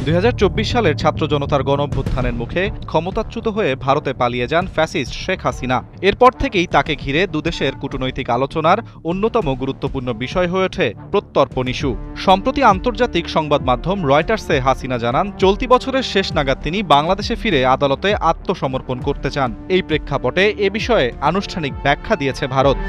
2024 সালের ছাত্র জনতার গণঅভ্যুত্থানের মুখে ক্ষমতাচ্যুত হয়ে ভারতে পালিয়ে যান ফ্যাসিস্ট শেখ হাসিনা। এরপর থেকেই তাকে ঘিরে দুদেশের কূটনৈতিক আলোচনার অন্যতম গুরুত্বপূর্ণ বিষয় হয়ে ওঠে প্রত্যর্পণ ইস্যু। সম্প্রতি আন্তর্জাতিক সংবাদ মাধ্যম রয়টার্সে হাসিনা জানান, চলতি বছরের শেষ নাগাদ তিনি বাংলাদেশে ফিরে আদালতে আত্মসমর্পণ করতে চান। এই প্রেক্ষাপটে এ বিষয়ে আনুষ্ঠানিক ব্যাখ্যা দিয়েছে ভারত।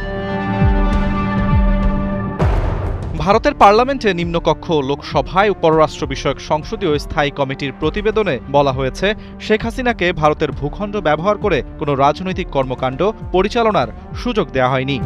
ভারতের পার্লামেন্টে নিম্নকক্ষ লোকসভায় পররাষ্ট্র বিষয়ক সংসদীয় স্থায়ী কমিটির প্রতিবেদনে বলা হয়েছে, শেখ হাসিনাকে ভারতের ভূখণ্ড ব্যবহার করে কোনো রাজনৈতিক কর্মকাণ্ড পরিচালনার সুযোগ দেওয়া হয়নি।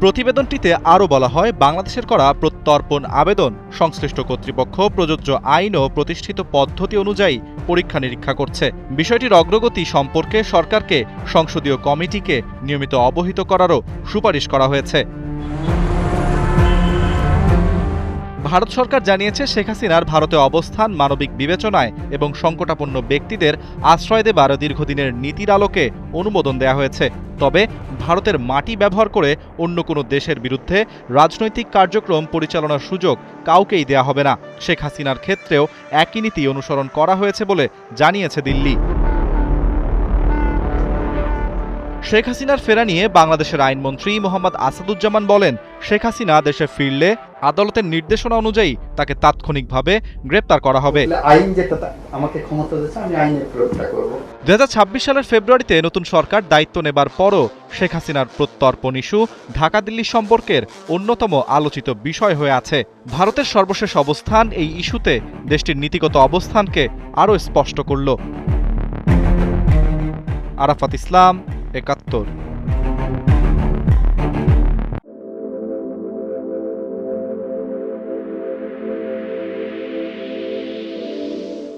প্রতিবেদনটিতে আরও বলা হয়, বাংলাদেশের করা প্রত্যর্পণ আবেদন সংশ্লিষ্ট কর্তৃপক্ষ প্রযোজ্য আইন ও প্রতিষ্ঠিত পদ্ধতি অনুযায়ী পরীক্ষা নিরীক্ষা করছে। বিষয়টির অগ্রগতি সম্পর্কে সরকারকে সংসদীয় কমিটিকে নিয়মিত অবহিত করারও সুপারিশ করা হয়েছে। ভারত সরকার জানিয়েছে, শেখ হাসিনার ভারতে অবস্থান মানবিক বিবেচনায় এবং সংকটাপন্ন ব্যক্তিদের আশ্রয় দেবার দীর্ঘদিনের নীতির আলোকে অনুমোদন দেওয়া হয়েছে। তবে ভারতের মাটি ব্যবহার করে অন্য কোনো দেশের বিরুদ্ধে রাজনৈতিক কার্যক্রম পরিচালনার সুযোগ কাউকেই দেয়া হবে না। শেখ হাসিনার ক্ষেত্রেও একই নীতি অনুসরণ করা হয়েছে বলে জানিয়েছে দিল্লি। শেখ হাসিনার ফেরা নিয়ে বাংলাদেশের আইনমন্ত্রী মোহাম্মদ আসাদুজ্জামান বলেন, শেখ হাসিনা দেশে ফিরলে আদালতের নির্দেশনা অনুযায়ী তাকে তাৎক্ষণিকভাবে গ্রেপ্তার করা হবে। 2026 সালের ফেব্রুয়ারিতে নতুন সরকার দায়িত্ব নেবার পরও শেখ হাসিনার প্রত্যর্পণ ইস্যু ঢাকা দিল্লি সম্পর্কের অন্যতম আলোচিত বিষয় হয়ে আছে। ভারতের সর্বশেষ অবস্থান এই ইস্যুতে দেশটির নীতিগত অবস্থানকে আরও স্পষ্ট করল। আরাফাত ইসলাম, ৭১।